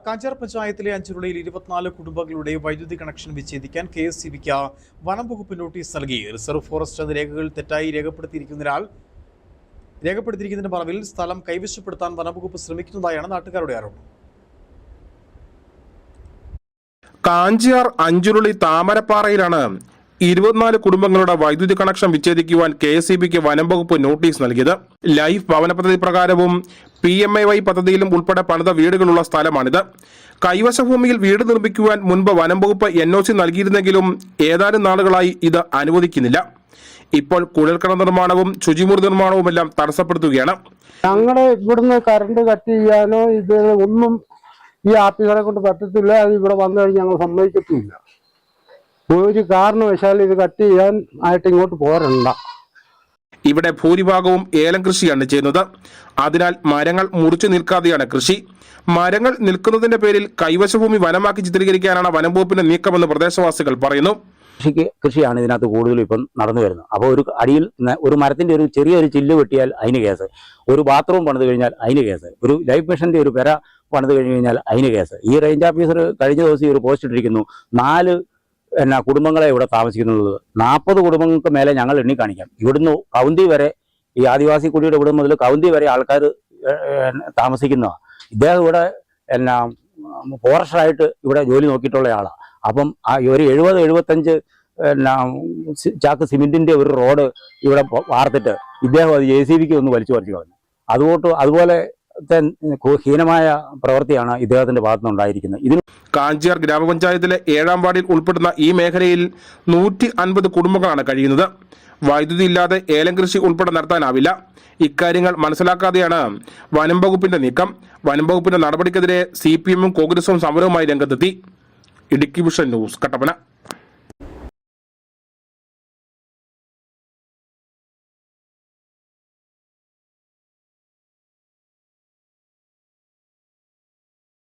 കാഞ്ചാർ പഞ്ചായത്തിലെ അഞ്ചുരുളിയിൽ 24 കുടുംബങ്ങളുടെ വൈദ്യുതി കണക്ഷൻ വിച്ഛേദിക്കാൻ KSEBിക്ക് വനം വകുപ്പ് നോട്ടീസ് നൽകി. റിസർവ് ഫോറസ്റ്റ് എന്ന രേഖകൾ തെറ്റായി രേഖപ്പെടുത്തിയിരിക്കുന്നതിന്റെ മറവിൽ സ്ഥലം കൈവശപ്പെടുത്താൻ വനംവകുപ്പ് ശ്രമിക്കുന്നതായാണ് നാട്ടുകാരുടെ ആരോപണം. കാഞ്ചാർ അഞ്ചുരുളി താമരപ്പാറയിലാണ് 24 കുടുംബങ്ങളുടെ വൈദ്യുതി കണക്ഷൻ വിച്ഛേദിക്കുവാൻ KSEBിക്ക് വനം വകുപ്പ് നോട്ടീസ് നൽകിയത്. ലൈഫ് ഭവന പദ്ധതി പ്രകാരവും PMAY പദ്ധതിയിലും ഉൾപ്പെടെ പണിത വീടുകളുള്ള സ്ഥലമാണിത്. കൈവശ ഭൂമിയിൽ വീട് നിർമ്മിക്കുവാൻ മുൻപ് വനം വകുപ്പ് NOC നൽകിയിരുന്നെങ്കിലും ഏതാനും നാളുകളായി ഇത് അനുവദിക്കുന്നില്ല. ഇപ്പോൾ കുഴൽക്കിണർ നിർമ്മാണവും ശുചിമുറി നിർമ്മാണവുമെല്ലാം തടസ്സപ്പെടുത്തുകയാണ്. ഞങ്ങളുടെ ഇവിടുന്ന് കറണ്ട് കട്ട് ചെയ്യാനോ ഇത് ഒന്നും ഈ ആപ്പികളെ കൊണ്ട് പറ്റത്തില്ല. അത് ഇവിടെ വന്നു കഴിഞ്ഞാൽ ഞങ്ങൾ സമ്മതിക്കത്തില്ല. ഒരു കാരണവശാൽ ഇത് കട്ട് ചെയ്യാൻ ആയിട്ട് ഇങ്ങോട്ട് പോരണ്ട. ഇവിടെ ഭൂരിഭാഗവും ഏലം കൃഷിയാണ് ചെയ്യുന്നത്. അതിനാൽ മരങ്ങൾ മുറിച്ചു നിൽക്കാതെയാണ് കൃഷി. മരങ്ങൾ നിൽക്കുന്നതിന്റെ പേരിൽ കൈവശഭൂമി വനമാക്കി ചിത്രീകരിക്കാനാണ് വനം വകുപ്പിന്റെ നീക്കമെന്ന് പ്രദേശവാസികൾ പറയുന്നു. കൃഷിയാണ് ഇതിനകത്ത് കൂടുതലും ഇപ്പം നടന്നു വരുന്നത്. അപ്പോൾ ഒരു അടിയിൽ ഒരു മരത്തിന്റെ ഒരു ചെറിയൊരു ചില്ല് വെട്ടിയാൽ അതിന് കേസ്, ഒരു ബാത്റൂം പണിത് കഴിഞ്ഞാൽ അതിന് കേസ്, ഒരു ലൈഫ് മിഷന്റെ ഒരു പെര പണിത് കഴിഞ്ഞാൽ അതിന് കേസ്. ഈ റേഞ്ച് ഓഫീസർ കഴിഞ്ഞ ദിവസം ഒരു പോസ്റ്റ് ഇട്ടിരിക്കുന്നു, 4 കുടുംബങ്ങളെ ഇവിടെ താമസിക്കുന്നുള്ളത്. 40 കുടുംബങ്ങൾക്ക് മേലെ ഞങ്ങൾ എണ്ണി കാണിക്കാം. ഇവിടുന്ന് കൗന്തി വരെ, ഈ ആദിവാസി കുടിയുടെ ഇവിടെ മുതൽ കൗന്തി വരെ ആൾക്കാർ താമസിക്കുന്നതാണ്. ഇദ്ദേഹം ഇവിടെ ഫോറസ്റ്ററായിട്ട് ഇവിടെ ജോലി നോക്കിയിട്ടുള്ള ആളാണ്. അപ്പം ഒരു 70-75 ചാക്ക് സിമെന്റിന്റെ ഒരു റോഡ് ഇവിടെ വാർത്തിട്ട് ഇദ്ദേഹം അത് JCBക്ക് ഒന്ന് വലിച്ചു പറിച്ചു കളഞ്ഞു. അതുപോലെ ഹീനമായ പ്രവൃത്തിയാണ് ഇദ്ദേഹത്തിന്റെ ഭാഗത്തുനിന്ന് ഉണ്ടായിരിക്കുന്നത്. ഇതിന് കാഞ്ചാർ ഗ്രാമപഞ്ചായത്തിലെ 7ാം വാർഡിൽ ഉൾപ്പെടുന്ന ഈ മേഖലയിൽ 150 കുടുംബങ്ങളാണ് കഴിയുന്നത്. വൈദ്യുതി ഇല്ലാതെ ഏലം കൃഷി ഉൾപ്പെടെ നടത്താനാവില്ല. ഇക്കാര്യങ്ങൾ മനസ്സിലാക്കാതെയാണ് വനം വകുപ്പിന്റെ നീക്കം. വനം വകുപ്പിന്റെ നടപടിക്കെതിരെ CPM-ഉം കോൺഗ്രസും സമരവുമായി രംഗത്തെത്തി. Idukki vision news, Kattappana.